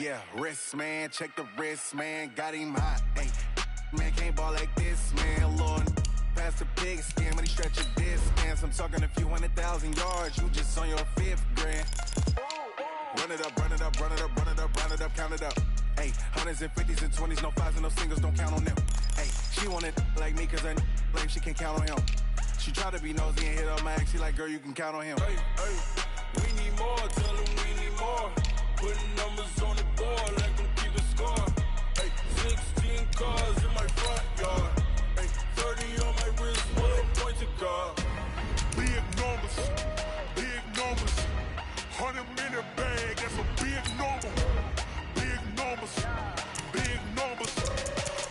Yeah, wrist, man, check the wrist, man, got him hot. Hey, man, can't ball like this, man. Lord, past the pig skin when he stretch your distance. I'm talking a few 100,000 yards, you just on your 5th grand. Run it up, run it up, run it up, run it up, run it up, count it up. Hey, hundreds and 50s and 20s, no 5s and no singles, don't count on them. Hey, she want it like me, cause her blame she can't count on him. She try to be nosy and hit up my ex, she like, girl, you can count on him. Hey, we need more, tell them we need more. Putting numbers on the board, like them keep a score. Hey, 16 cars in my front yard. Hey, 30 on my wrist, full points of car. Big numbers, 100 minute bag, that's a big number. Big numbers,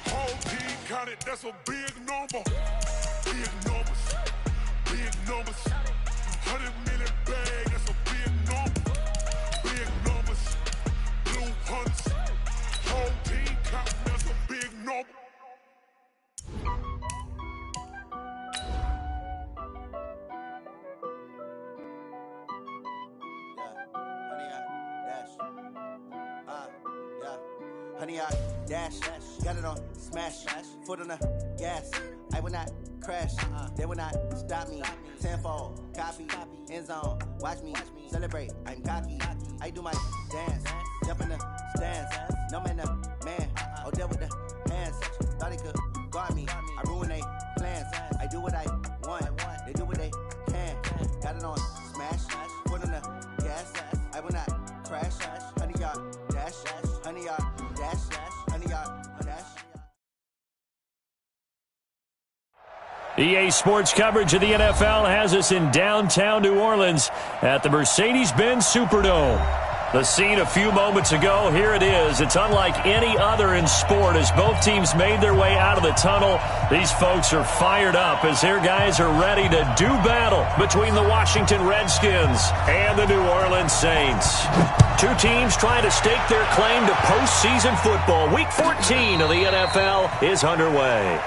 whole team counted, that's a big number. Big numbers, 100 minute bag, that's a big number. Big numbers, blue hunts, whole team counting, that's a big number. Honey, I dash, got it on smash, foot on the gas. I will not crash, they will not stop me. Tenfold, copy, end zone, watch me celebrate. I'm cocky, I do my dance, jump in the stands. No man, man, oh deal with the hands. Thought he could guard me, I ruin they plans. I do what I want, they do what they can. Got it on smash, foot on the gas. I will not crash, honey, y'all dash, honey, y'all dash, honey, y'all dash. EA Sports coverage of the NFL has us in downtown New Orleans at the Mercedes-Benz Superdome. The scene a few moments ago, here it is. It's unlike any other in sport as both teams made their way out of the tunnel. These folks are fired up as their guys are ready to do battle between the Washington Redskins and the New Orleans Saints. Two teams trying to stake their claim to postseason football. Week 14 of the NFL is underway.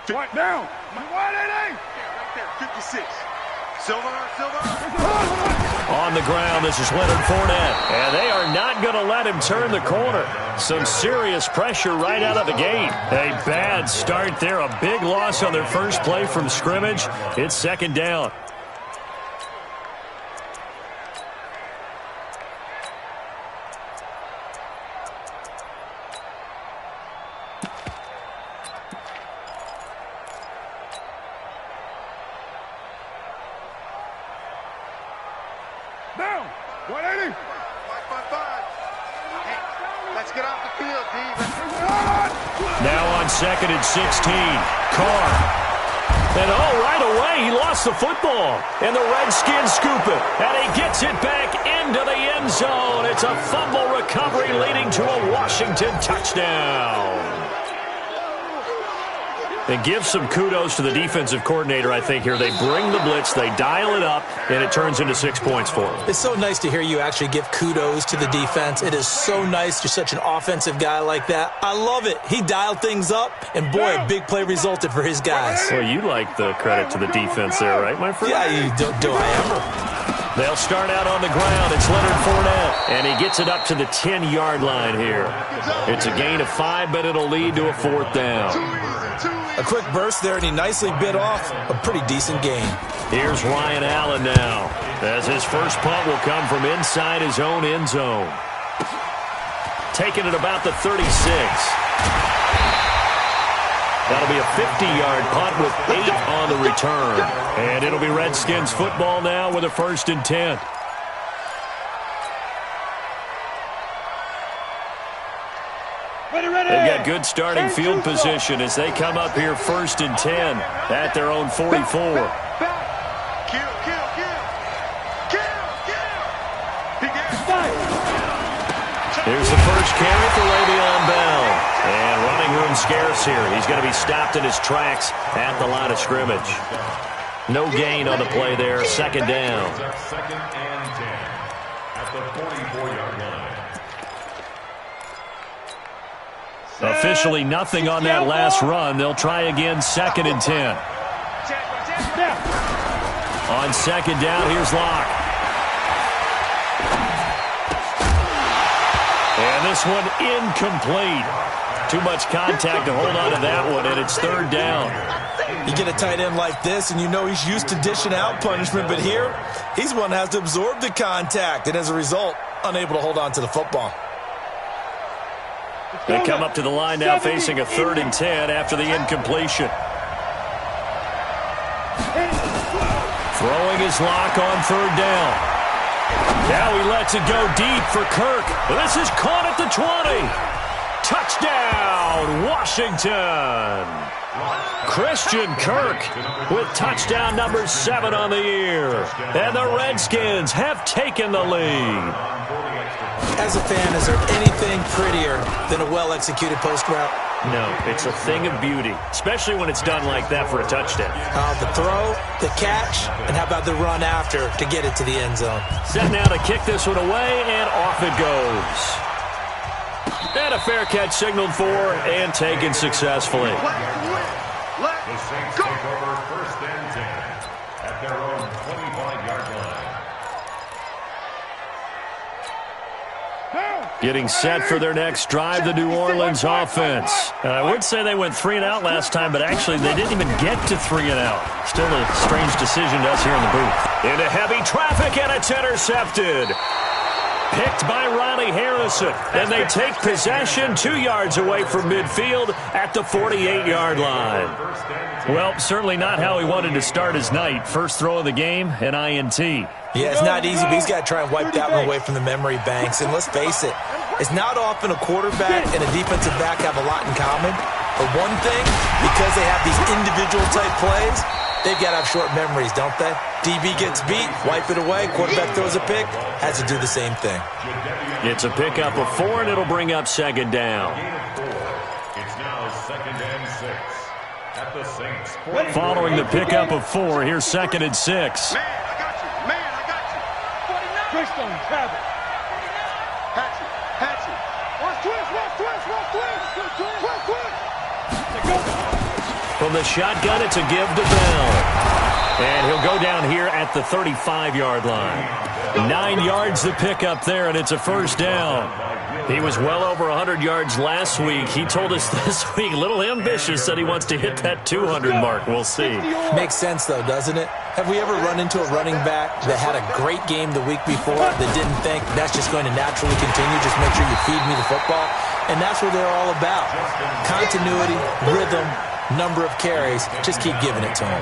Right down. 180. Right there, 56. Silver. On the ground, this is Leonard Fournette. And they are not going to let him turn the corner. Some serious pressure right out of the gate. A bad start there. A big loss on their first play from scrimmage. It's second down. Down. 180. 5. Hey, let's get off the field, D. Now on 2nd and 16. Carr. And right away, he lost the football. And the Redskins scoop it. And he gets it back into the end zone. It's a fumble recovery leading to a Washington touchdown. And give some kudos to the defensive coordinator, I think, here. They bring the blitz, they dial it up, and it turns into 6 points for them. It's so nice to hear you actually give kudos to the defense. It is so nice. You're such an offensive guy like that. I love it. He dialed things up, and boy, a big play resulted for his guys. Well, you like the credit to the defense there, right, my friend? Yeah, you do I ever. They'll start out on the ground. It's Leonard Fournette, and he gets it up to the 10-yard line here. It's a gain of 5, but it'll lead to a 4th down. A quick burst there, and he nicely bit off a pretty decent gain. Here's Ryan Allen now, as his first punt will come from inside his own end zone. Taking it about the 36. That'll be a 50-yard punt with 8 on the return. And it'll be Redskins football now with a 1st and 10. They've got good starting field position as they come up here 1st and 10 at their own 44. Here's the first carry for Le'Veon Bell. And running room scarce here. He's going to be stopped in his tracks at the line of scrimmage. No gain on the play there. 2nd down. at the 44-yard line. Officially nothing on that last run. They'll try again, 2nd and 10. On 2nd down, here's Locke. And this one incomplete. Too much contact to hold on to that one, and it's 3rd down. You get a tight end like this, and you know he's used to dishing out punishment, but here, he's one that has to absorb the contact, and as a result, unable to hold on to the football. They come up to the line now facing a 3rd and 10 after the incompletion. Throwing his Lock on 3rd down. Now he lets it go deep for Kirk. This is caught at the 20. Touchdown, Washington. Christian Kirk with touchdown number 7 on the year. And the Redskins have taken the lead. As a fan, is there anything prettier than a well-executed post route? No, it's a thing of beauty, especially when it's done like that for a touchdown. The throw, the catch, and how about the run after to get it to the end zone? Set now to kick this one away, and off it goes. And a fair catch signaled for and taken successfully. The Saints take over 1st and 10 at their own 25-yard line. Getting set for their next drive, the New Orleans offense. I would say they went 3 and out last time, but actually they didn't even get to 3 and out. Still a strange decision to us here in the booth. Into heavy traffic, and it's intercepted. Picked by Ronnie Harrison, and they take possession 2 yards away from midfield at the 48-yard line. Well, certainly not how he wanted to start his night. First throw of the game, an INT. Yeah, it's not easy, but he's got to try and wipe that one away from the memory banks. And let's face it, it's not often a quarterback and a defensive back have a lot in common. But one thing, because they have these individual-type plays, they've got to have short memories, don't they? DB gets beat, wipe it away, quarterback throws a pick, has to do the same thing. It's a pickup of 4, and it'll bring up 2nd down. It's now 2nd and 6 at the Saints. Following the pickup of 4, here's 2nd and 6. Man, I got you. Man, I got you. 49. Twist on him, grab it. Hatchet. Watch twist. From the shotgun, it's a give to Bell. And he'll go down here at the 35-yard line. 9 yards to pick up there, and it's a 1st down. He was well over 100 yards last week. He told us this week, a little ambitious, said he wants to hit that 200 mark. We'll see. Makes sense, though, doesn't it? Have we ever run into a running back that had a great game the week before that didn't think that's just going to naturally continue? Just make sure you feed me the football. And that's what they're all about. Continuity, rhythm, number of carries. Just keep giving it to him.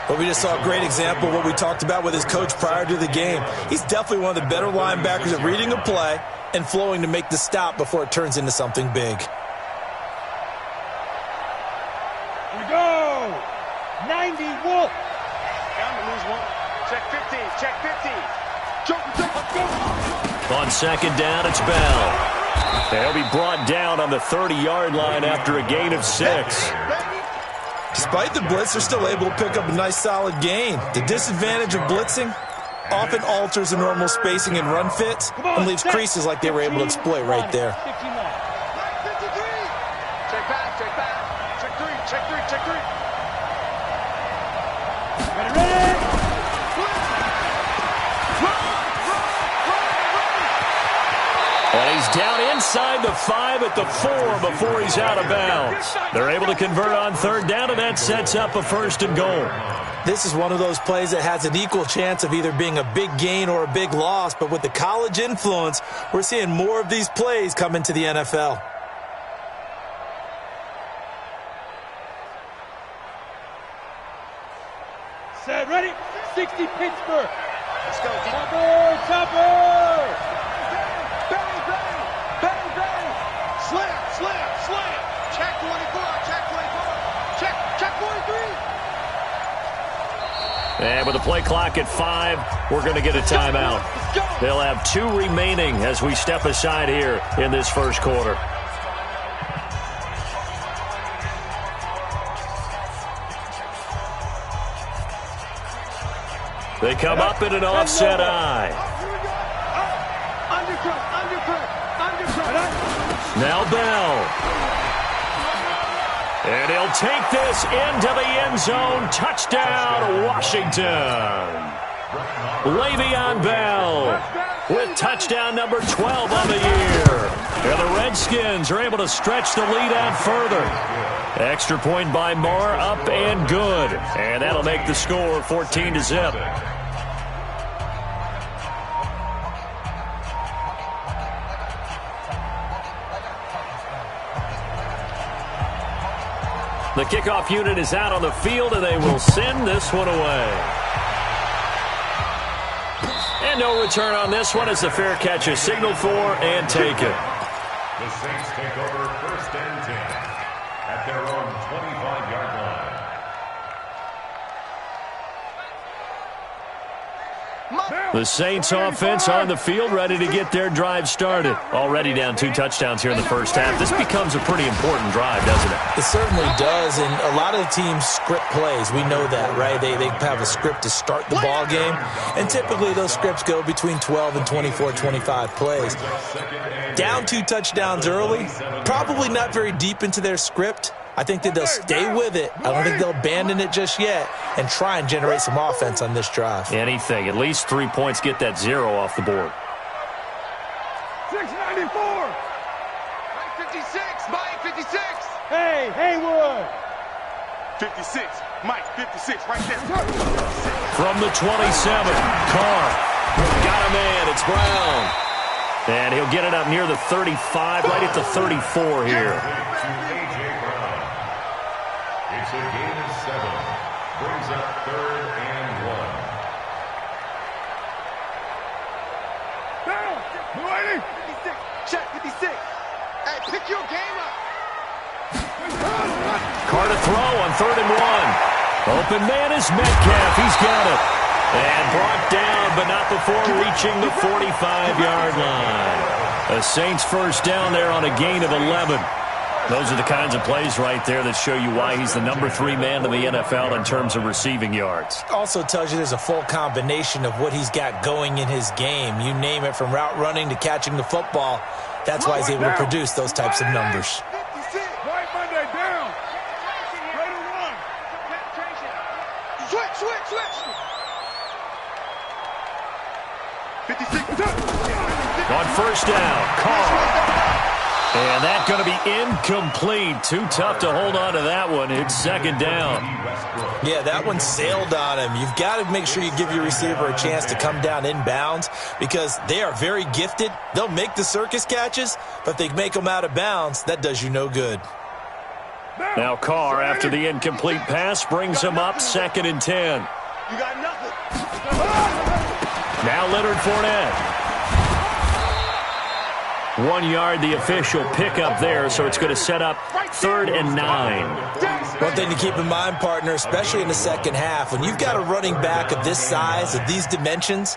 But we just saw a great example of what we talked about with his coach prior to the game. He's definitely one of the better linebackers at reading a play and flowing to make the stop before it turns into something big. Here we go. 90 Wolf. Down to lose one. Check 15. Let's go. On 2nd down, it's Bell. They'll be brought down on the 30-yard line after a gain of 6. Despite the blitz, they're still able to pick up a nice solid gain. The disadvantage of blitzing often alters the normal spacing and run fits and leaves creases like they were able to exploit right there. Check back. Check 3. Ready. And he's down inside the 5 at the 4 before he's out of bounds. They're able to convert on 3rd down, and that sets up a 1st and goal. This is one of those plays that has an equal chance of either being a big gain or a big loss, but with the college influence, we're seeing more of these plays come into the NFL. Set, ready. 60 Pittsburgh. Let's go. Chopper. Bang. Slam. Check 24. Check 43. And with the play clock at 5, we're going to get a timeout. They'll have 2 remaining as we step aside here in this 1st quarter. They come up in an offset eye. Now Bell. And he'll take this into the end zone. Touchdown, Washington. Le'Veon Bell with touchdown number 12 on the year. And the Redskins are able to stretch the lead out further. Extra point by Marr, up and good. And that'll make the score 14-0. The kickoff unit is out on the field, and they will send this one away. And no return on this one as the fair catch is signaled for and taken. The Saints take over 1st and 10 at their own 25-yard line. The Saints offense on the field, ready to get their drive started. Already down 2 touchdowns here in the first half. This becomes a pretty important drive, doesn't it? It certainly does, and a lot of the teams script plays. We know that, right? They have a script to start the ball game, and typically those scripts go between 12 and 24, 25 plays. Down 2 touchdowns early, probably not very deep into their script. I think that they'll stay with it. I don't think they'll abandon it just yet and try and generate some offense on this drive. Anything. At least 3 points, get that 0 off the board. 694. Mike 56. Mike 56. Hey, Haywood. 56. Mike 56 right there. From the 27, Carr. Got a man. It's Brown. And he'll get it up near the 35, right at the 34 here. It's a gain of 7. Brings up 3rd and 1. Down. 56. Check 56. Hey, pick your game up. Carr to throw on 3rd and 1. Open man is Metcalf. He's got it. And brought down, but not before reaching the 45-yard line. The Saints first down there on a gain of 11. Those are the kinds of plays right there that show you why he's the number 3 man in the NFL in terms of receiving yards. Also tells you there's a full combination of what he's got going in his game. You name it, from route running to catching the football. That's why he's able to produce those types of numbers. Right Monday down. Right and 1. Switch. 56. On first down, Carr. And that's going to be incomplete. Too tough to hold on to that one. It's 2nd down. Yeah, that one sailed on him. You've got to make sure you give your receiver a chance to come down inbounds because they are very gifted. They'll make the circus catches, but if they make them out of bounds, that does you no good. Now Carr, after the incomplete pass, brings him up 2nd and 10. You got nothing. Now Leonard Fournette. 1 yard, the official pickup there, so it's going to set up 3rd and 9. One thing to keep in mind, partner, especially in the second half, when you've got a running back of this size, of these dimensions,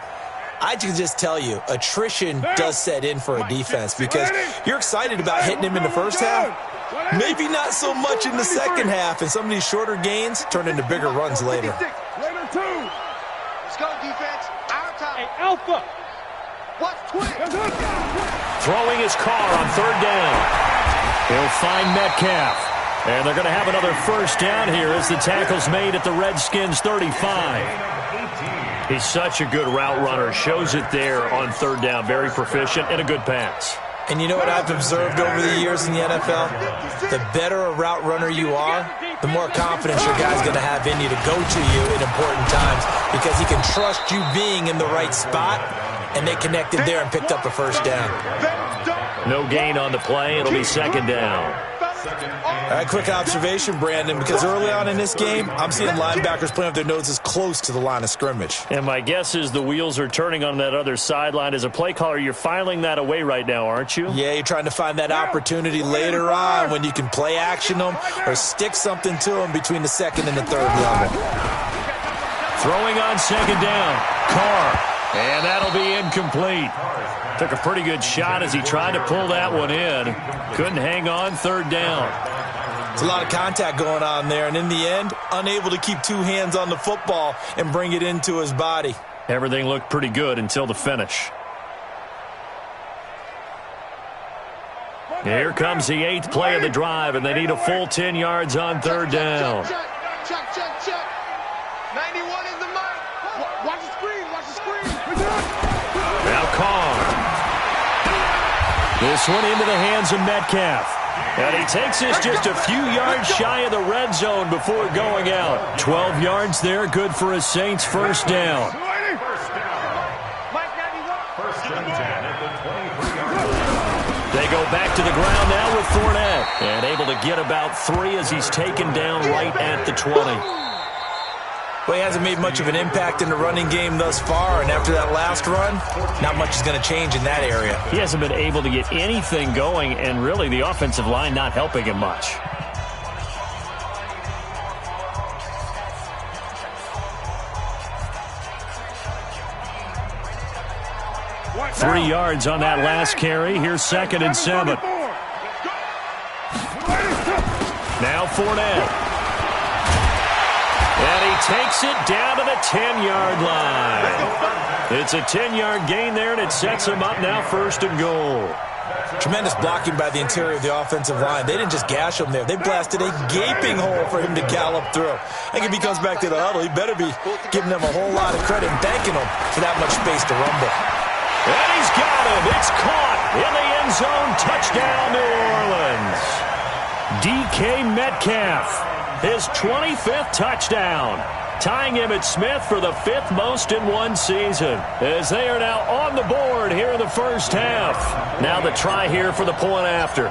I can just tell you, attrition does set in for a defense because you're excited about hitting him in the first half, maybe not so much in the second half, and some of these shorter gains turn into bigger runs later. Let's go, defense. Our time. Hey, Alpha. What's quick? Throwing his Carr on 3rd down. He'll find Metcalf. And they're going to have another first down here as the tackle's made at the Redskins 35. He's such a good route runner. Shows it there on 3rd down. Very proficient and a good pass. And you know what I've observed over the years in the NFL? The better a route runner you are, the more confidence your guy's going to have in you to go to you in important times because he can trust you being in the right spot, and they connected there and picked up a first down. No gain on the play. It'll be 2nd down. All right, quick observation, Brandon, because early on in this game, I'm seeing linebackers playing with their noses close to the line of scrimmage. And my guess is the wheels are turning on that other sideline. As a play caller, you're filing that away right now, aren't you? Yeah, you're trying to find that opportunity later on when you can play action them or stick something to them between the 2nd and the 3rd level. Throwing on 2nd down, Carr. And that'll be incomplete. Took a pretty good shot as he tried to pull that one in. Couldn't hang on 3rd down. There's a lot of contact going on there, and in the end, unable to keep 2 hands on the football and bring it into his body. Everything looked pretty good until the finish. Here comes the 8th play of the drive, and they need a full 10 yards on third down. Check. 91 is the mark. Watch the screen. Now Carr. This one into the hands of Metcalf. And he takes this just a few yards shy of the red zone before going out. 12 yards there, good for a Saints first down. They go back to the ground now with Fournette. And able to get about 3 as he's taken down right at the 20. Well, he hasn't made much of an impact in the running game thus far, and after that last run, not much is going to change in that area. He hasn't been able to get anything going, and really the offensive line not helping him much. Three yards on that last carry. Here's 2nd and 7. Now Fournette. And he takes it down to the 10-yard line. It's a 10-yard gain there, and it sets him up now 1st and goal. Tremendous blocking by the interior of the offensive line. They didn't just gash him there. They blasted a gaping hole for him to gallop through. I think if he comes back to the huddle, he better be giving them a whole lot of credit and thanking them for that much space to rumble. And he's got him. It's caught in the end zone. Touchdown, New Orleans. DK Metcalf, his 25th touchdown, tying him at Smith for the 5th most in one season, as they are now on the board here in the first half. Now the try here for the point after.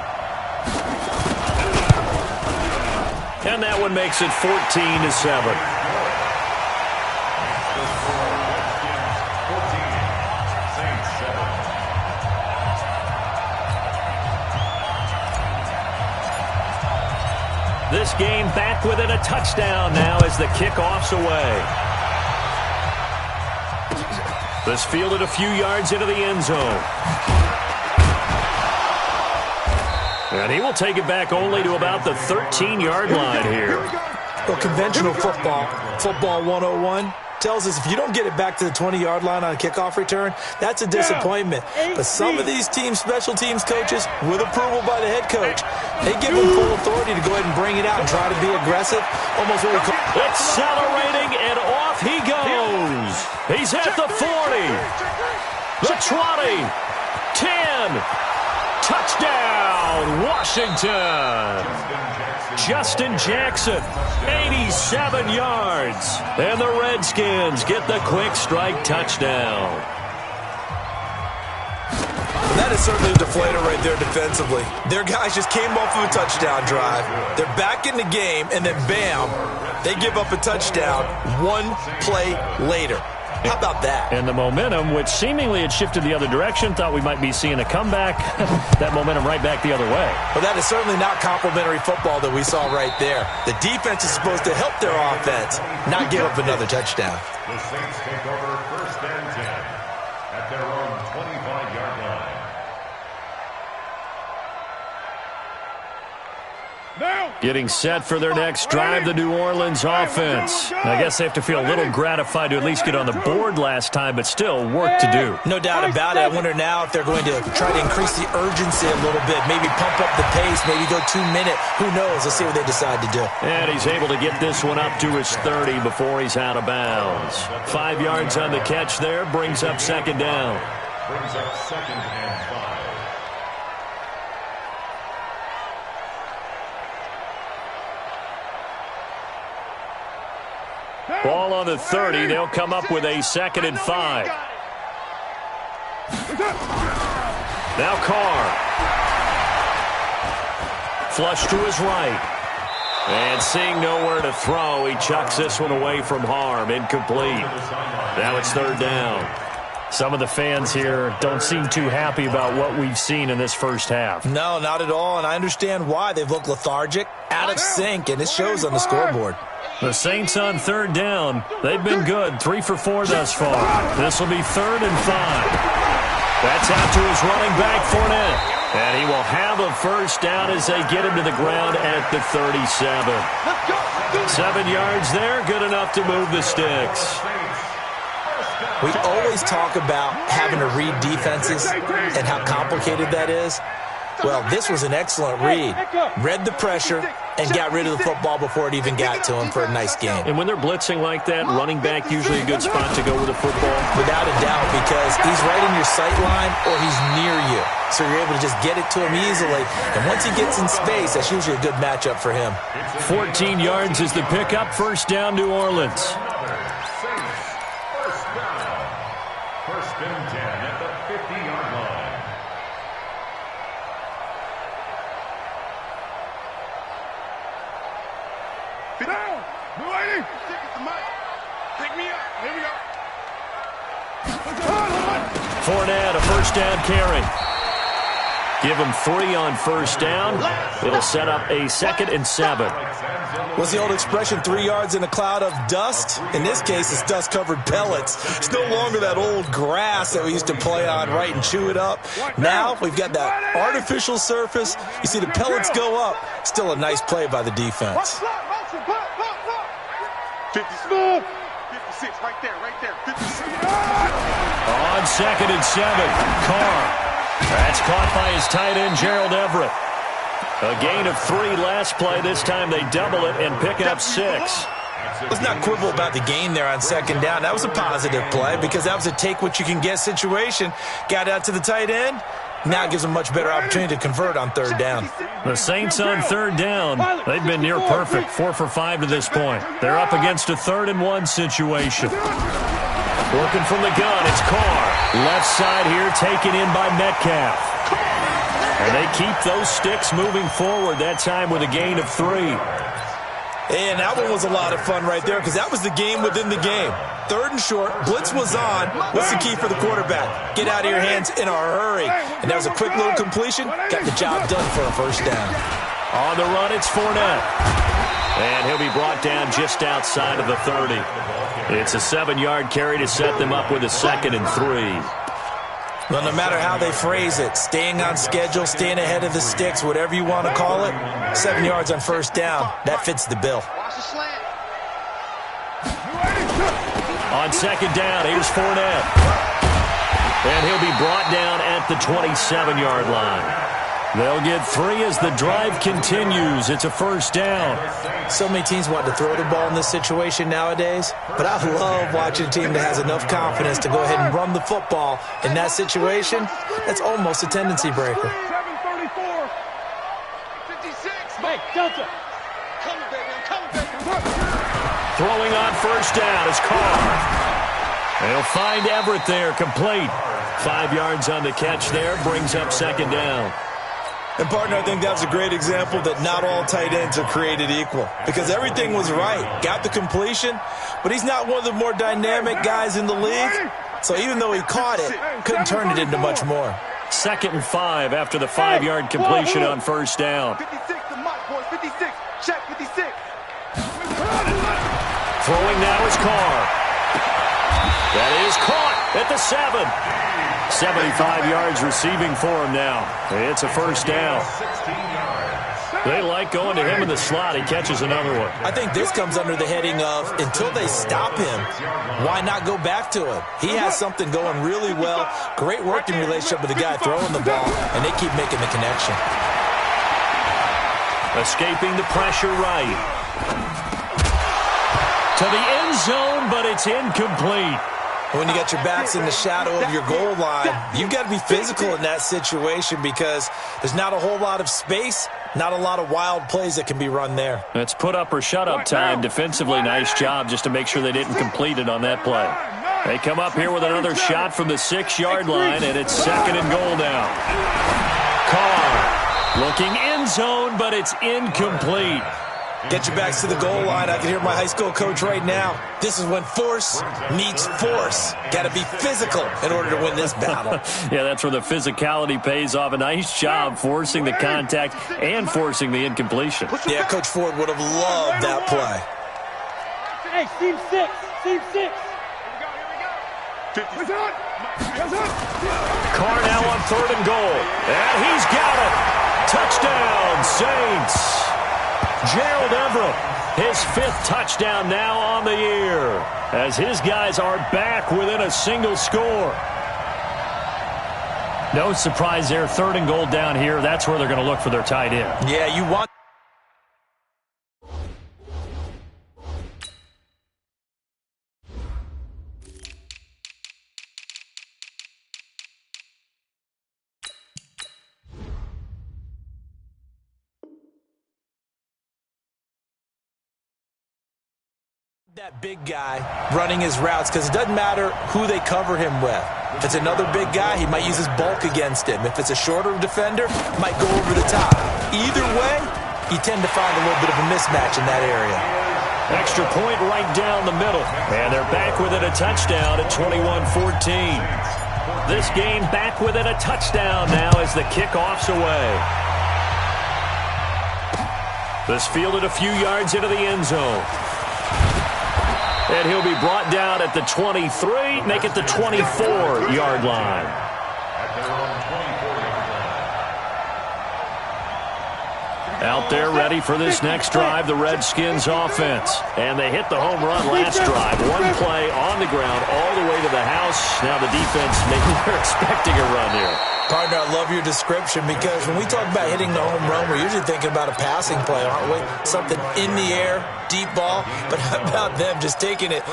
And that one makes it 14-7. This game back within a touchdown now as the kickoff's away. This fielded a few yards into the end zone. And he will take it back only to about the 13-yard line here. Well, conventional football 101, tells us if you don't get it back to the 20-yard line on a kickoff return, that's a disappointment. But some of these teams, special teams coaches, with approval by the head coach, they give them full authority to go ahead and bring it out and try to be aggressive. Almost what we call accelerating, and off he goes. He's at the 40, the 20, 10. Touchdown, Washington. Justin Jackson, 87 yards. And the Redskins get the quick strike touchdown. That is certainly a deflator right there defensively. Their guys just came off of a touchdown drive. They're back in the game, and then bam, they give up a touchdown one play later. How about that? And the momentum, which seemingly had shifted the other direction, thought we might be seeing a comeback. That momentum right back the other way. Well, that is certainly not complimentary football that we saw right there. The defense is supposed to help their offense, not give up another touchdown. The Saints take over 1st and 10 at their own 25-yard line. Getting set for their next drive, the New Orleans offense. I guess they have to feel a little gratified to at least get on the board last time, but still work to do. No doubt about it. I wonder now if they're going to try to increase the urgency a little bit, maybe pump up the pace, maybe go 2-minute. Who knows? Let's see what they decide to do. And he's able to get this one up to his 30 before he's out of bounds. 5 yards on the catch there, brings up 2nd down. Brings up 2nd and 5. Ball on the 30. They'll come up with a 2nd and 5. Now Carr. Flush to his right. And seeing nowhere to throw, he chucks this one away from harm. Incomplete. Now it's 3rd down. Some of the fans here don't seem too happy about what we've seen in this first half. No, not at all, and I understand why. They've looked lethargic, out of sync, and it shows on the scoreboard. The Saints on 3rd down. They've been good. 3 for 4 thus far. This will be 3rd and 5. That's out to his running back, Fournette. And he will have a first down as they get him to the ground at the 37. 7 yards there. Good enough to move the sticks. We always talk about having to read defenses and how complicated that is. Well, this was an excellent read. Read the pressure and got rid of the football before it even got to him for a nice game. And when they're blitzing like that, running back usually a good spot to go with the football. Without a doubt, because he's right in your sight line or he's near you. So you're able to just get it to him easily. And once he gets in space, that's usually a good matchup for him. 14 yards is the pickup. First down, New Orleans. First and 10 at the 50-yard line. Sit down. No lady. Pick me up. Here we go. Fournette, a first down carry. Give him 3 on first down. It'll set up a 2nd and 7. What's the old expression, 3 yards in a cloud of dust? In this case, it's dust-covered pellets. It's no longer that old grass that we used to play on, right, and chew it up. Now we've got that artificial surface. You see the pellets go up. Still a nice play by the defense. 56, right there, 56. On 2nd and 7, Carr. That's caught by his tight end, Gerald Everett. A gain of 3 last play. This time they double it and pick up 6. Let's not quibble about the gain there on 2nd down. That was a positive play because that was a take-what-you-can-get situation. Got out to the tight end. Now it gives them a much better opportunity to convert on 3rd down. The Saints on 3rd down. They've been near perfect, 4 for 5 to this point. They're up against a 3rd and 1 situation. Working from the gun, it's Carr. Left side here, taken in by Metcalf. And they keep those sticks moving forward, that time with a gain of 3. And that one was a lot of fun right there because that was the game within the game. 3rd and short, blitz was on. What's the key for the quarterback? Get out of your hands in a hurry. And that was a quick little completion. Got the job done for a first down. On the run, it's Fournette. And he'll be brought down just outside of the 30. It's a 7-yard carry to set them up with a 2nd and 3. Well, no matter how they phrase it, staying on schedule, staying ahead of the sticks, whatever you want to call it, 7 yards on first down, that fits the bill. On 2nd down, here's Fournette. And he'll be brought down at the 27-yard line. They'll get 3 as the drive continues. It's a first down. So many teams want to throw the ball in this situation nowadays, but I love watching a team that has enough confidence to go ahead and run the football. In that situation, that's almost a tendency breaker. 734. 56. Hey, Delta. Coming, baby. I'm coming, baby. Throwing on first down is Carr. They'll find Everett there, complete. 5 yards on the catch there, brings up 2nd down. And, partner, I think that was a great example that not all tight ends are created equal because everything was right. Got the completion, but he's not one of the more dynamic guys in the league. So even though he caught it, couldn't turn it into much more. 2nd and 5 after the 5-yard completion on first down. 56 to Mike, boys. 56. Check 56. Throwing now is Carr. That is caught at the 7. 75 yards receiving for him now. It's a first down. They like going to him in the slot. He catches another one. I think this comes under the heading of until they stop him, why not go back to him? He has something going really well. Great working relationship with the guy throwing the ball, and they keep making the connection. Escaping the pressure right. To the end zone, but it's incomplete. When you got your backs in the shadow of your goal line, you've got to be physical in that situation because there's not a whole lot of space, not a lot of wild plays that can be run there. It's put up or shut up time. Defensively, nice job just to make sure they didn't complete it on that play. They come up here with another shot from the 6-yard line, and it's 2nd and goal now. Carr looking end zone, but it's incomplete. Get your backs to the goal line. I can hear my high school coach right now. This is when force meets force. Got to be physical in order to win this battle. Yeah, that's where the physicality pays off. A nice job forcing the contact and forcing the incompletion. Yeah, Coach Ford would have loved that play. Hey, team 6. Team 6. Carr now on 3rd and goal. And he's got it. Touchdown, Saints. Gerald Everett, his 5th touchdown now on the year, as his guys are back within a single score. No surprise there. 3rd and goal down here. That's where they're going to look for their tight end. Yeah, you want... that big guy running his routes, because it doesn't matter who they cover him with. If it's another big guy, he might use his bulk against him. If it's a shorter defender, might go over the top. Either way, you tend to find a little bit of a mismatch in that area. Extra point right down the middle. And they're back with it, a touchdown at 21-14. This game back with it, a touchdown now as the kickoff's away. This fielded a few yards into the end zone. And he'll be brought down at the 23, make it the 24-yard line. Out there ready for this next drive, the Redskins offense. And they hit the home run last drive. One play on the ground all the way to the house. Now the defense, maybe they're expecting a run here. Partner, I love your description, because when we talk about hitting the home run, we're usually thinking about a passing play, aren't we? Something in the air, deep ball. But how about them just taking it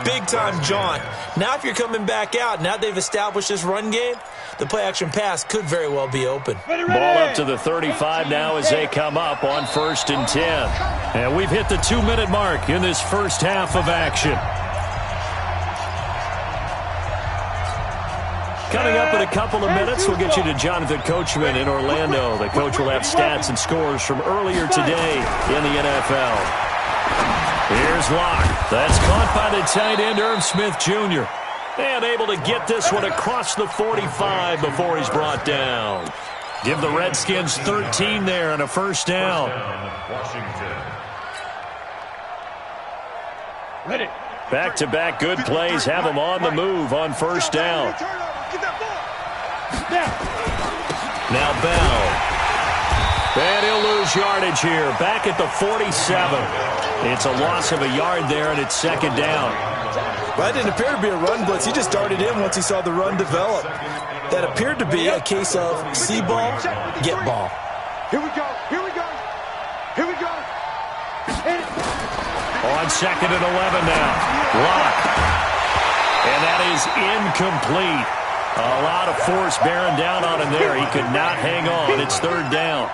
big-time jaunt? Now if you're coming back out, now they've established this run game, the play-action pass could very well be open. Ball up to the 35 now as they come up on 1st and 10. And we've hit the 2-minute mark in this first half of action. Coming up in a couple of minutes, we'll get you to Jonathan Coachman in Orlando. The coach will have stats and scores from earlier today in the NFL. Here's Locke. That's caught by the tight end, Irv Smith Jr. And able to get this one across the 45 before he's brought down. Give the Redskins 13 there and a first down. Back-to-back good plays have them on the move on first down. Now Bell. And he'll lose yardage here. Back at the 47. It's a loss of a yard there, and it's 2nd down. Well, that didn't appear to be a run blitz. He just darted in once he saw the run develop. That appeared to be a case of see ball, get ball. Here we go. Here we go. Here we go. On 2nd and 11 now. Locke. And that is incomplete. A lot of force bearing down on him there. He could not hang on. It's 3rd down.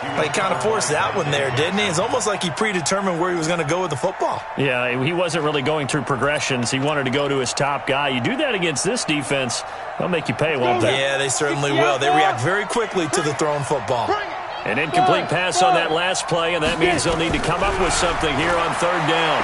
Well, he kind of forced that one there, didn't he? It's almost like he predetermined where he was going to go with the football. Yeah, he wasn't really going through progressions. He wanted to go to his top guy. You do that against this defense, they'll make you pay, won't they? Yeah, they certainly will. They react very quickly to the thrown football. An incomplete pass on that last play, and that means they'll need to come up with something here on 3rd down.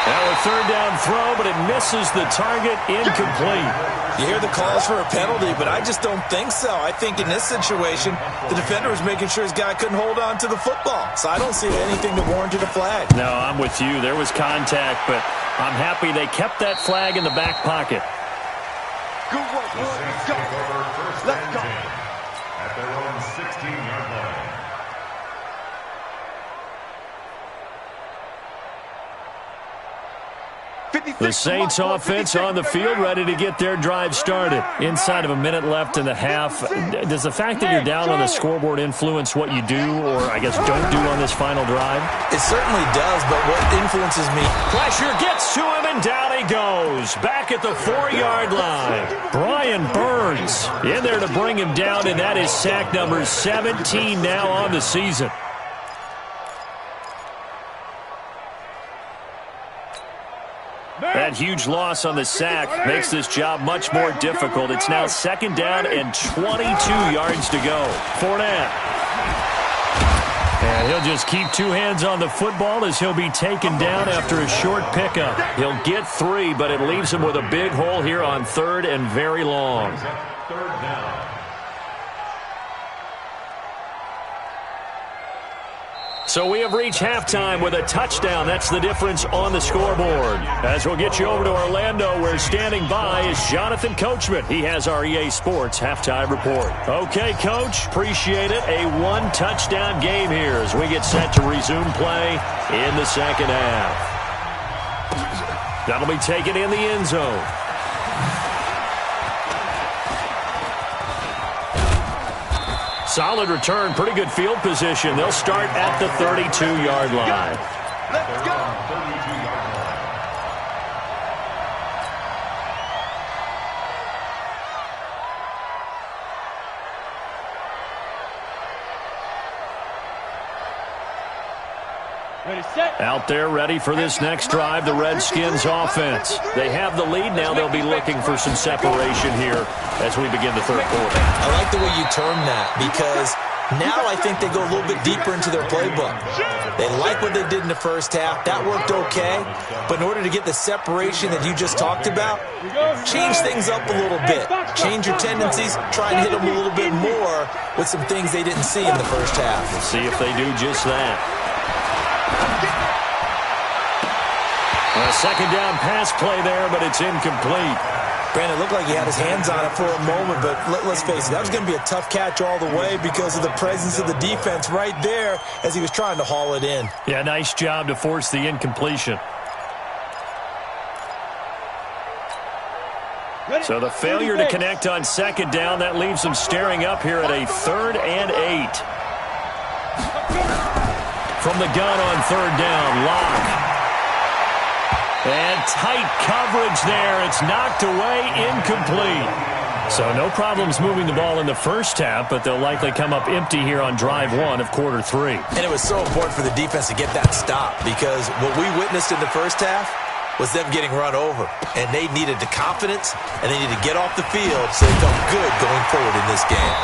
Now a 3rd down throw, but it misses the target, incomplete. You hear the calls for a penalty, but I just don't think so. I think in this situation, the defender was making sure his guy couldn't hold on to the football. So I don't see anything that warranted a flag. No, I'm with you. There was contact, but I'm happy they kept that flag in the back pocket. Good work, let's go. Let's go. At their own 16-yard line. The Saints offense on the field, ready to get their drive started. Inside of a minute left in the half. Does the fact that you're down on the scoreboard influence what you do, or I guess don't do on this final drive? It certainly does, but what influences me... Pressure gets to him, and down he goes. Back at the 4-yard line. Brian Burns in there to bring him down, and that is sack number 17 now on the season. That huge loss on the sack makes this job much more difficult. It's now 2nd down and 22 yards to go. Fournette. And he'll just keep 2 hands on the football as he'll be taken down after a short pickup. He'll get 3, but it leaves him with a big hole here on 3rd and very long. 3rd down. So we have reached halftime with a touchdown. That's the difference on the scoreboard. As we'll get you over to Orlando, where standing by is Jonathan Coachman. He has our EA Sports halftime report. Okay, Coach, appreciate it. A 1-touchdown game here as we get set to resume play in the 2nd half. That'll be taken in the end zone. Solid return, pretty good field position. They'll start at the 32-yard line. Let's go. Out there ready for this next drive, the Redskins offense. They have the lead now. They'll be looking for some separation here as we begin the third quarter. I like the way you term that because now I think they go a little bit deeper into their playbook. They like what they did in the first half. That worked okay. But in order to get the separation that you just talked about, change things up a little bit. Change your tendencies. Try and hit them a little bit more with some things they didn't see in the first half. We'll see if they do just that. A second down pass play there, but it's incomplete. Brandon, it looked like he had his hands on it for a moment, but let's face it, that was going to be a tough catch all the way because of the presence of the defense right there as he was trying to haul it in. Yeah, nice job to force the incompletion. So the failure to connect on second down, that leaves them staring up here at a 3rd and 8. From the gun on third down, Locke. And tight coverage there. It's knocked away, incomplete. So no problems moving the ball in the first half, but they'll likely come up empty here on drive 1 of quarter 3. And it was so important for the defense to get that stop because what we witnessed in the first half was them getting run over. And they needed the confidence, and they needed to get off the field so they felt good going forward in this game.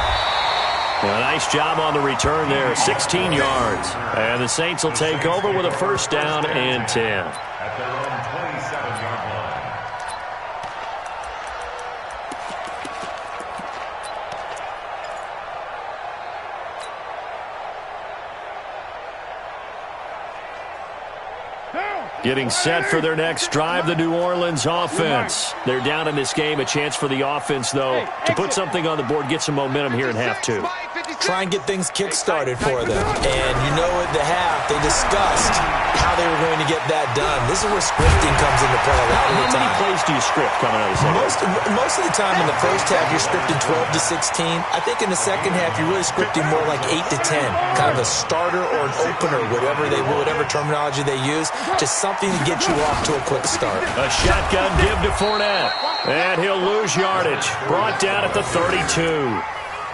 Well, nice job on the return there, 16 yards. And the Saints will take over with a first down and 10. At their own 27-yard line. Getting set for their next drive, the New Orleans offense. They're down in this game. A chance for the offense, though, to put something on the board, get some momentum here in half 2. Try and get things kick-started for them. And you know at the half, they discussed how they were going to get that done. This is where scripting comes into play a lot of the time. How many plays do you script coming out of the second? Most of the time in the first half, you're scripting 12 to 16. I think in the second half, you're really scripting more like 8 to 10. Kind of a starter or an opener, whatever terminology they use. Just something to get you off to a quick start. A shotgun give to Fournette. And he'll lose yardage. Brought down at the 32.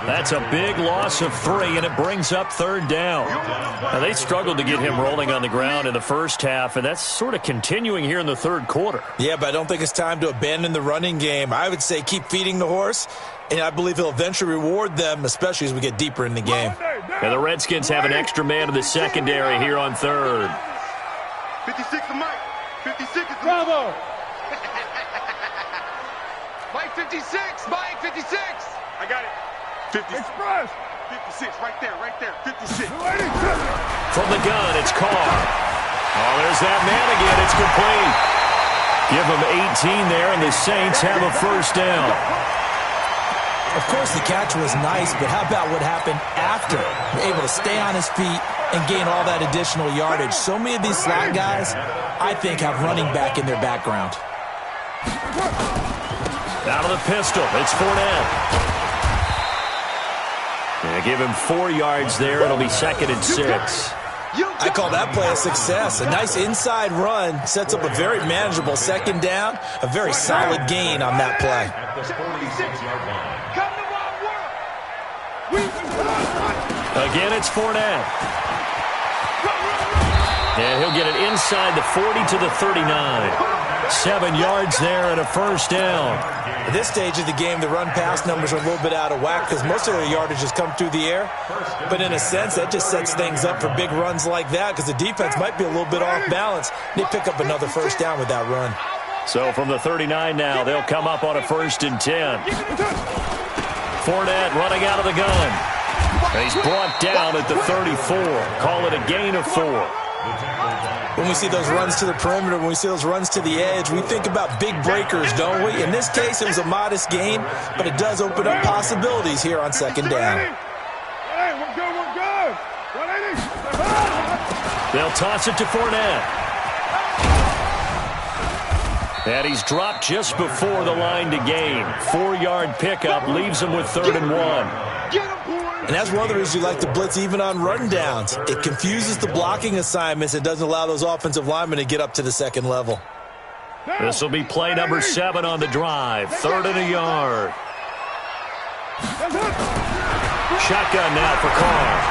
That's a big loss of 3, and it brings up third down. Now, they struggled to get him rolling on the ground in the first half, and that's sort of continuing here in the third quarter. Yeah, but I don't think it's time to abandon the running game. I would say keep feeding the horse, and I believe he'll eventually reward them, especially as we get deeper in the game. And the Redskins have an extra man in the secondary here on third. 56 to Mike. 56 is Bravo. Mike 56. Mike 56. I got it. 50. Express. 56 right there. 56. From the gun, it's Carr. Oh, there's that man again. It's complete. Give him 18 there, and the Saints have a first down. Of course, the catch was nice, but how about what happened after? Able to stay on his feet and gain all that additional yardage. So many of these slot guys, I think, have running back in their background. Out of the pistol, it's Fournette. Yeah, give him 4 yards there. It'll be 2nd and 6. I call that play a success. A nice inside run sets up a very manageable second down. A very solid gain on that play. At the 46-yard line. Again, it's Fournette. And he'll get it inside the 40 to the 39. 7 yards there and a first down. At this stage of the game, the run-pass numbers are a little bit out of whack because most of their yardage has come through the air. But in a sense, that just sets things up for big runs like that because the defense might be a little bit off balance. They pick up another first down with that run. So from the 39 now, they'll come up on a 1st and 10. Fournette running out of the gun. He's brought down at the 34. Call it a gain of 4. When we see those runs to the perimeter, when we see those runs to the edge, we think about big breakers, don't we? In this case, it was a modest gain, but it does open up possibilities here on second down. Hey, we're good. 180. They'll toss it to Fournette. And he's dropped just before the line to gain. 4-yard pickup leaves him with 3rd and 1. Get him, boys. And that's one of the reasons you like to blitz even on run downs. It confuses the blocking assignments and doesn't allow those offensive linemen to get up to the second level. This will be play number 7 on the drive. 3rd and a yard. Shotgun now for Carr.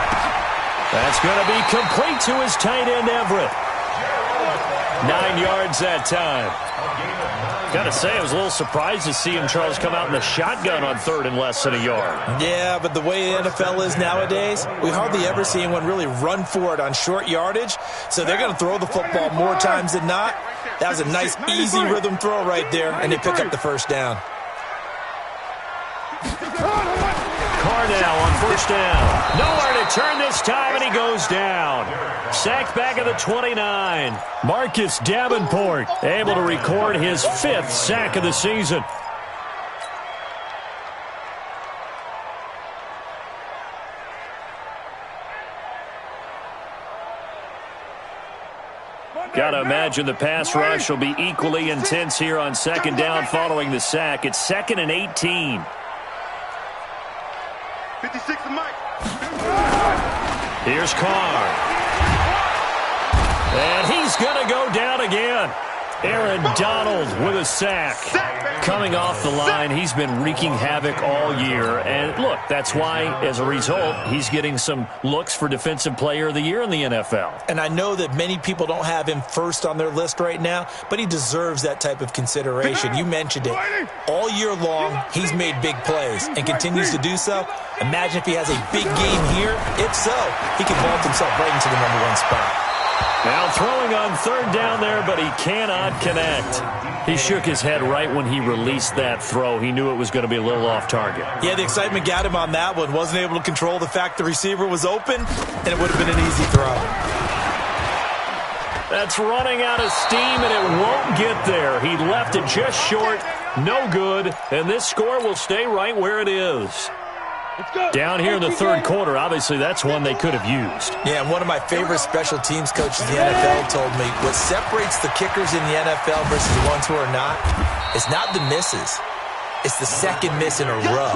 That's going to be complete to his tight end, Everett. 9 yards that time. Got to say, I was a little surprised to see him, Charles, come out in the shotgun on 3rd and less than a yard. Yeah, but the way the NFL is nowadays, we hardly ever see anyone really run for it on short yardage. So they're going to throw the football more times than not. That was a nice, easy rhythm throw right there, and they pick up the first down. Carr now on 1st down. Nowhere to turn this time, and he goes down. Sacked back at the 29. Marcus Davenport able to record his 5th sack of the season. Got to imagine the pass rush will be equally intense here on 2nd down following the sack. It's 2nd and 18. 56 to Mike. Here's Carr. And he's going to go down again. Aaron Donald with a sack. Coming off the line, he's been wreaking havoc all year. And look, that's why, as a result, he's getting some looks for Defensive Player of the Year in the NFL. And I know that many people don't have him first on their list right now, but he deserves that type of consideration. You mentioned it. All year long, he's made big plays and continues to do so. Imagine if he has a big game here. If so, he can vault himself right into the #1 spot. Now throwing on 3rd down there, but he cannot connect. He shook his head right when he released that throw. He knew it was going to be a little off target. Yeah, the excitement got him on that one. Wasn't able to control the fact the receiver was open, and it would have been an easy throw. That's running out of steam, and it won't get there. He left it just short. No good, and this score will stay right where it is. Down here in the 3rd quarter, obviously that's one they could have used. Yeah, and one of my favorite special teams coaches in the NFL told me what separates the kickers in the NFL versus the ones who are not is not the misses. It's the second miss in a row.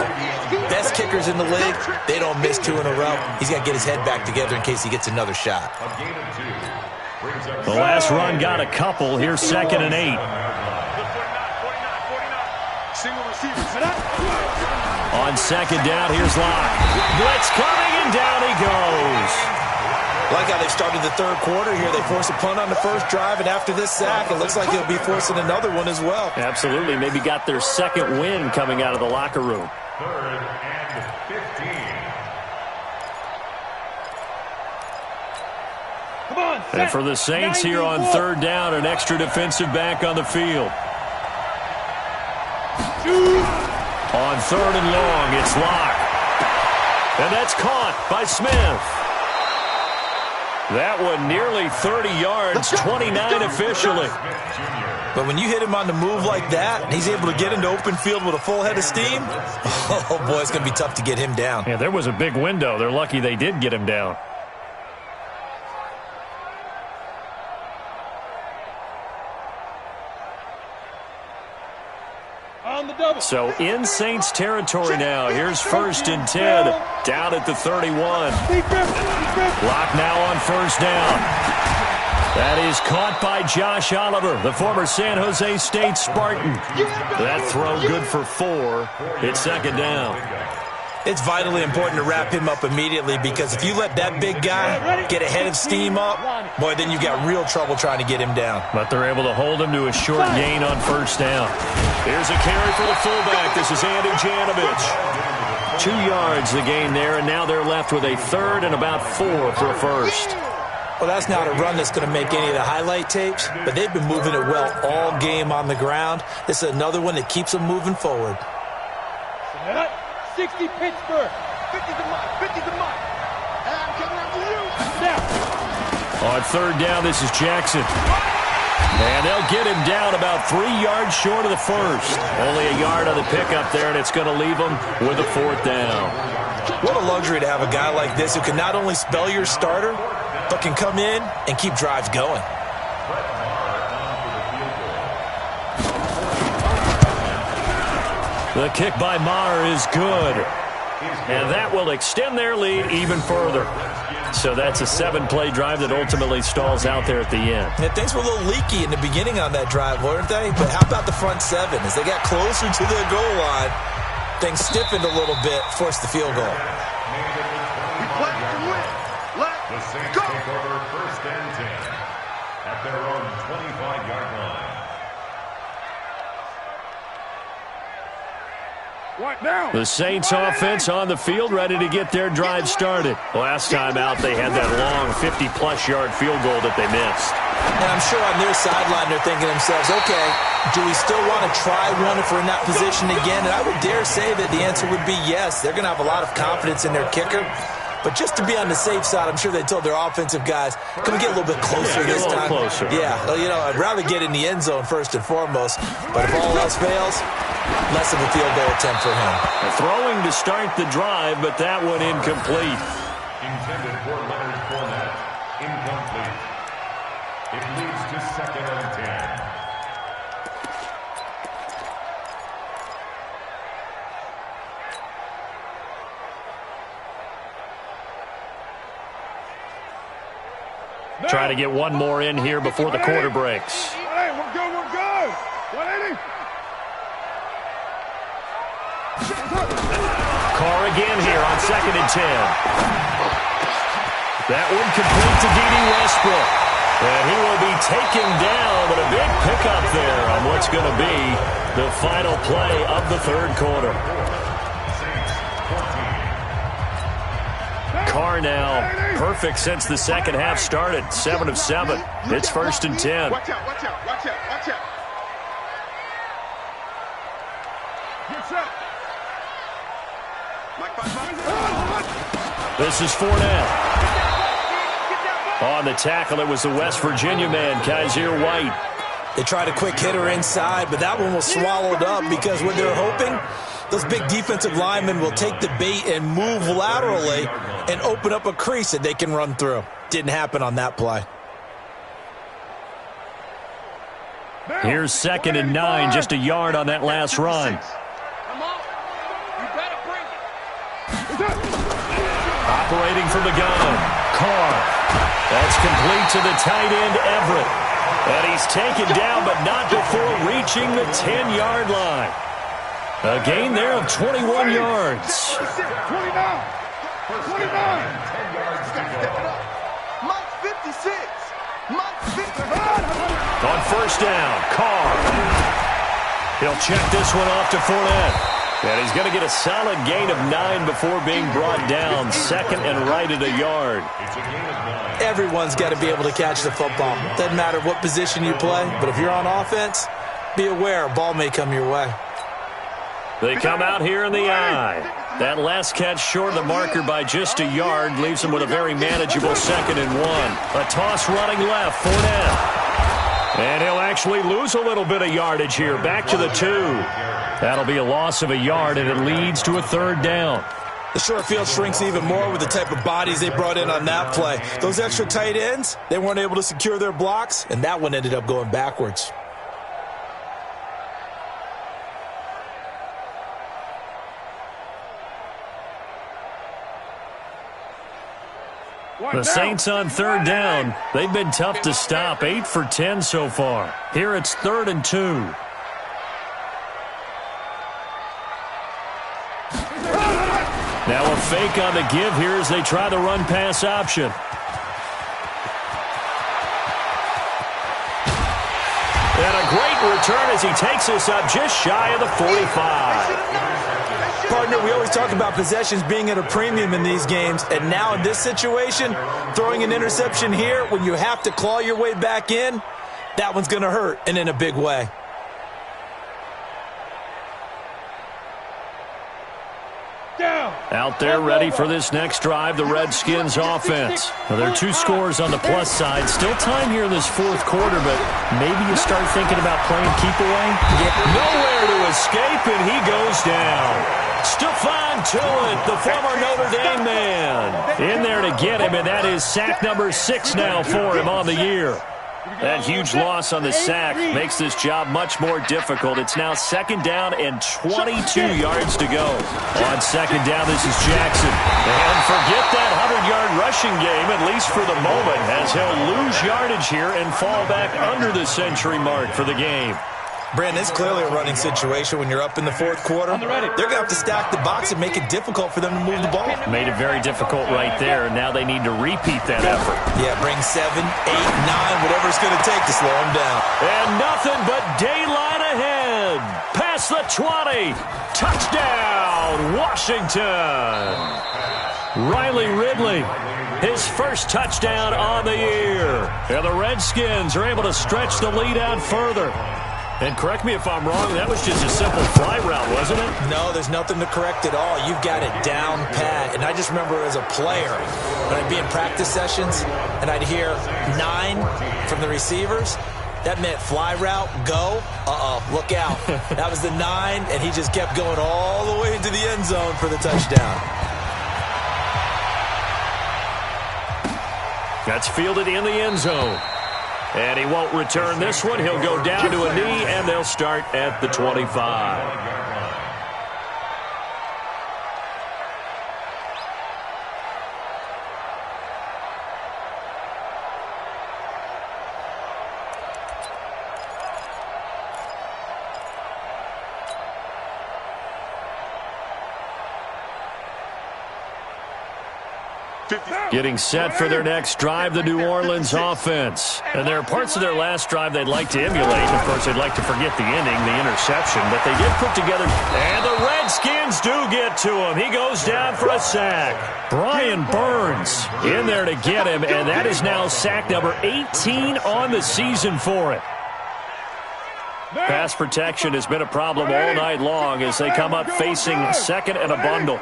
Best kickers in the league, they don't miss 2 in a row. He's got to get his head back together in case he gets another shot. The last run got a couple. Here's 2nd and 8. Single receiver. On 2nd down, here's Locke. Blitz coming, and down he goes. Like how they started the 3rd quarter here. They forced a punt on the first drive, and after this sack, it looks like they'll be forcing another one as well. Absolutely. Maybe got their 2nd win coming out of the locker room. 3rd and 15. Come on, And for the Saints here on 3rd down, an extra defensive back on the field. On 3rd and long, it's Locke. And that's caught by Smith. That one nearly 30 yards, 29 officially. But when you hit him on the move like that, and he's able to get into open field with a full head of steam, oh boy, it's going to be tough to get him down. Yeah, there was a big window. They're lucky they did get him down. So in Saints territory now. Here's 1st and 10 down at the 31. Locke now on 1st down. That is caught by Josh Oliver, the former San Jose State Spartan. That throw good for 4. It's 2nd down. It's vitally important to wrap him up immediately because if you let that big guy get a head of steam up, boy, then you've got real trouble trying to get him down. But they're able to hold him to a short gain on 1st down. Here's a carry for the fullback. This is Andy Janovich. 2 yards the gain there, and now they're left with a 3rd and about 4 for a 1st. Well, that's not a run that's going to make any of the highlight tapes, but they've been moving it well all game on the ground. This is another one that keeps them moving forward. 60 Pittsburgh. 50 to Mike. 50 to Mike. And I'm coming up to you. Now. On 3rd down, this is Jackson. And they'll get him down about 3 yards short of the 1st. Only a yard on the pickup there, and it's going to leave him with a 4th down. What a luxury to have a guy like this who can not only spell your starter, but can come in and keep drives going. The kick by Maher is good. And that will extend their lead even further. So that's a 7-play drive that ultimately stalls out there at the end. Yeah, things were a little leaky in the beginning on that drive, weren't they? But how about the front 7? As they got closer to their goal line, things stiffened a little bit, forced the field goal. The Saints take over 1st and 10 at their own 25-yard line. The Saints offense on the field, ready to get their drive started. Last time out, they had that long 50-plus yard field goal that they missed. And I'm sure on their sideline, they're thinking to themselves, okay, do we still want to try one if we're in that position again? And I would dare say that the answer would be yes. They're going to have a lot of confidence in their kicker. But just to be on the safe side, I'm sure they told their offensive guys, can we get a little bit closer this time? Closer. Yeah, well, I'd rather get in the end zone first and foremost. But if all else fails, less of a field goal attempt for him. Throwing to start the drive, but that one incomplete. Intended for Leonard Fournette. Incomplete. It leads to 2nd and 10. Try to get one more in here before the quarter breaks. Hey, we're good, we're good. 180. Carr again here on 2nd and 10. That one complete to D.D. Westbrook. And he will be taken down, but a big pickup there on what's going to be the final play of the 3rd quarter. Carr now perfect since the 2nd half started. 7 of 7. It's 1st and 10. Watch out, watch out, watch out, watch out. Get set. This is Fournette. On the tackle, it was the West Virginia man, Kaiser White. They tried a quick hitter inside, but that one was swallowed up because what they're hoping, those big defensive linemen will take the bait and move laterally and open up a crease that they can run through. Didn't happen on that play. Here's 2nd and 9, just a yard on that last run. Operating from the gun, Carr. That's complete to the tight end, Everett. And he's taken down, but not before reaching the 10-yard line. A gain there of 21 yards. 29. 29. Mike 56. Mike 56. On 1st down, Carr. He'll check this one off to Fournette. And he's going to get a solid gain of 9 before being brought down. 2nd and right at a yard. Everyone's got to be able to catch the football. Doesn't matter what position you play, but if you're on offense, be aware a ball may come your way. They come out here in the eye. That last catch short of the marker by just a yard leaves them with a very manageable 2nd and 1. A toss running left, Fournette. And he'll actually lose a little bit of yardage here. Back to the 2. That'll be a loss of a yard, and it leads to a 3rd down. The short field shrinks even more with the type of bodies they brought in on that play. Those extra tight ends, they weren't able to secure their blocks, and that one ended up going backwards. The Saints on 3rd down. They've been tough to stop. 8 for 10 so far. Here it's 3rd and 2. Now a fake on the give here as they try the run-pass option. And a great return as he takes this up just shy of the 45. Partner, we always talk about possessions being at a premium in these games, and now in this situation, throwing an interception here when you have to claw your way back in, that one's going to hurt, and in a big way. Out there ready for this next drive, the Redskins offense. Well, there are 2 scores on the plus side. Still time here in this 4th quarter, but maybe you start thinking about playing keep away. Nowhere to escape, and he goes down. Stephon Tuitt, the former Notre Dame man, in there to get him, and that is sack number 6 now for him on the year. That huge loss on the sack makes this job much more difficult. It's now 2nd down and 22 yards to go. On 2nd down, this is Jackson. And forget that 100-yard rushing game, at least for the moment, as he'll lose yardage here and fall back under the century mark for the game. Brandon, it's clearly a running situation when you're up in the 4th quarter. They're going to have to stack the box and make it difficult for them to move the ball. Made it very difficult right there. Now they need to repeat that effort. Yeah, bring 7, 8, 9, whatever it's going to take to slow them down. And nothing but daylight ahead. Past the 20. Touchdown, Washington. Riley Ridley, his first touchdown on the year. And the Redskins are able to stretch the lead out further. And correct me if I'm wrong, that was just a simple fly route, wasn't it? No, there's nothing to correct at all. You've got it down pat. And I just remember as a player, when I'd be in practice sessions and I'd hear 9 from the receivers, that meant fly route, go, look out. That was the 9, and he just kept going all the way into the end zone for the touchdown. That's fielded in the end zone. And he won't return this one. He'll go down to a knee, and they'll start at the 25. Getting set for their next drive, the New Orleans offense. And there are parts of their last drive they'd like to emulate. Of course, they'd like to forget the ending, the interception. But they did put together. And the Redskins do get to him. He goes down for a sack. Brian Burns in there to get him. And that is now sack number 18 on the season for it. Pass protection has been a problem all night long as they come up facing 2nd and a bundle.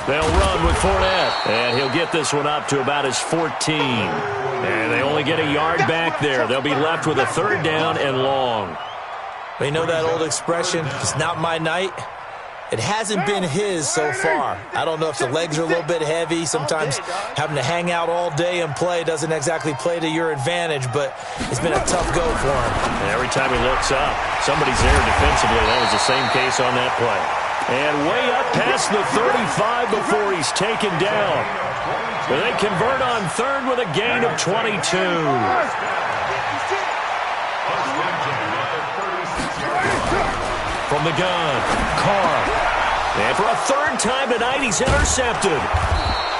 They'll run with Fournette, and he'll get this one up to about his 14. And they only get a yard back there. They'll be left with a 3rd down and long. You know that old expression, it's not my night? It hasn't been his so far. I don't know if the legs are a little bit heavy. Sometimes having to hang out all day and play doesn't exactly play to your advantage, but it's been a tough go for him. And every time he looks up, somebody's there defensively. That was the same case on that play. And way up past the 35 before he's taken down. But they convert on 3rd with a gain of 22. From the gun, Carr. And for a 3rd time tonight, he's intercepted.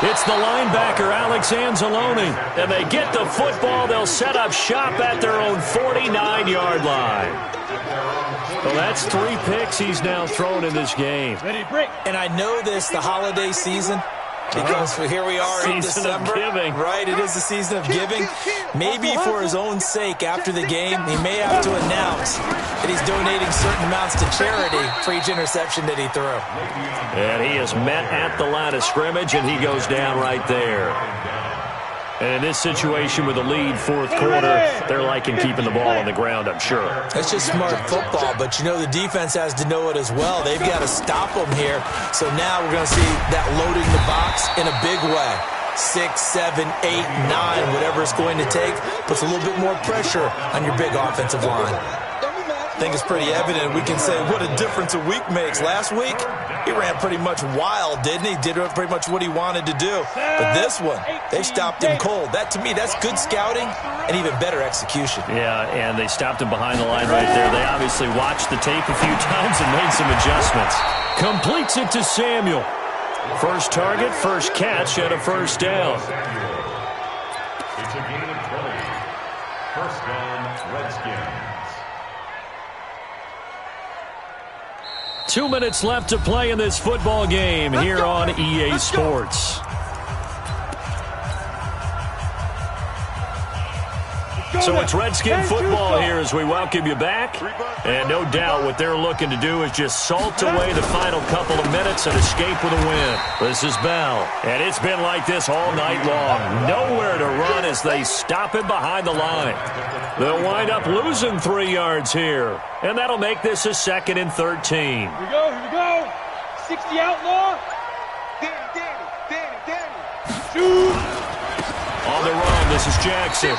It's the linebacker, Alex Anzalone. And they get the football. They'll set up shop at their own 49-yard line. Well, that's 3 picks he's now thrown in this game. And I know this, the holiday season, because here we are in December. Right, it is the season of giving. Maybe for his own sake after the game, he may have to announce that he's donating certain amounts to charity for each interception that he threw. And he is met at the line of scrimmage, and he goes down right there. And in this situation with the lead 4th quarter, they're liking keeping the ball on the ground, I'm sure. It's just smart football, but you know the defense has to know it as well. They've got to stop them here. So now we're going to see that loading the box in a big way. 6, 7, 8, 9, whatever it's going to take, puts a little bit more pressure on your big offensive line. I think it's pretty evident. We can say what a difference a week makes. Last week, he ran pretty much wild, didn't he? Did pretty much what he wanted to do. But this one, they stopped him cold. That, to me, that's good scouting and even better execution. Yeah, and they stopped him behind the line right there. They obviously watched the tape a few times and made some adjustments. Completes it to Samuel. First target, first catch, and a 1st down. It's a gain of 20. 1st down, Redskins. 2 minutes left to play in this football game here on EA Sports. So it's Redskin football here as we welcome you back. And no doubt what they're looking to do is just salt away the final couple of minutes and escape with a win. This is Bell. And it's been like this all night long. Nowhere to run as they stop him behind the line. They'll wind up losing 3 yards here. And that'll make this a 2nd and 13. Here we go. 60 outlaw. Danny. Shoot. on the run. This is Jackson.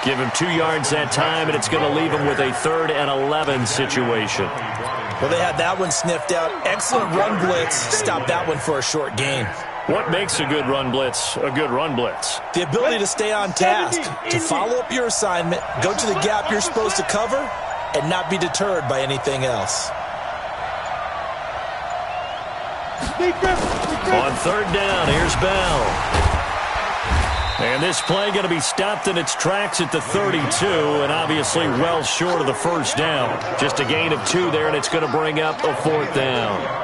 Give him 2 yards that time, and it's going to leave him with a 3rd and 11 situation. Well, they had that one sniffed out. Excellent run blitz. Stopped that one for a short gain. What makes a good run blitz a good run blitz? The ability to stay on task, to follow up your assignment, go to the gap you're supposed to cover, and not be deterred by anything else. On 3rd down, here's Bell. And this play going to be stopped in its tracks at the 32, and obviously well short of the 1st down. Just a gain of 2 there, and it's going to bring up a 4th down.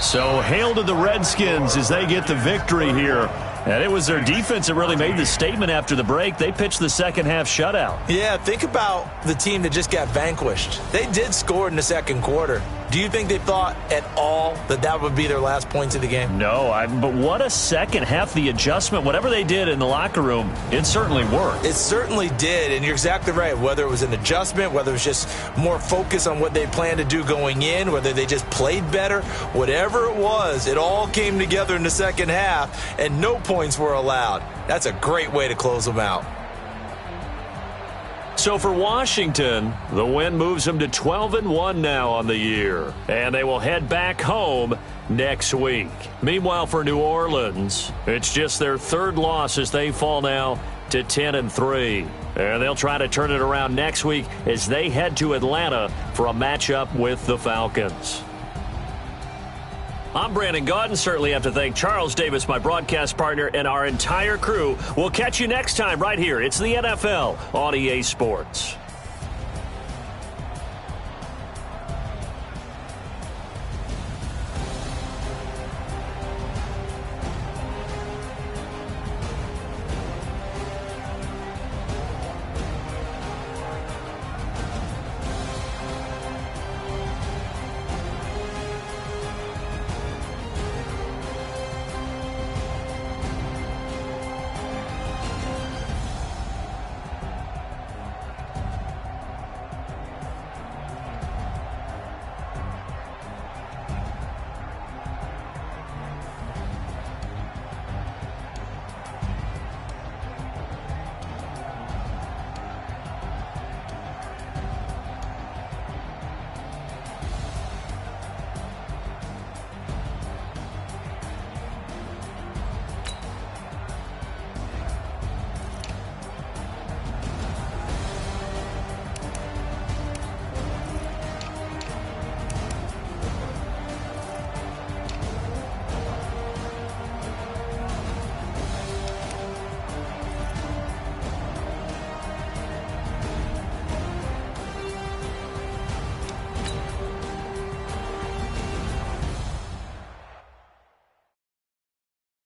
So hail to the Redskins as they get the victory here. And it was their defense that really made the statement after the break. They pitched the second half shutout. Yeah, think about the team that just got vanquished. They did score in the second quarter. Do you think they thought at all that that would be their last points of the game? No, but what a second half. The adjustment, whatever they did in the locker room, it certainly worked. It certainly did, and you're exactly right. Whether it was an adjustment, whether it was just more focus on what they planned to do going in, whether they just played better, whatever it was, it all came together in the second half, and no points were allowed. That's a great way to close them out. So for Washington, the win moves them to 12-1 now on the year. And they will head back home next week. Meanwhile, for New Orleans, it's just their 3rd loss as they fall now to 10-3. And they'll try to turn it around next week as they head to Atlanta for a matchup with the Falcons. I'm Brandon Gaudin. Certainly have to thank Charles Davis, my broadcast partner, and our entire crew. We'll catch you next time right here. It's the NFL on EA Sports.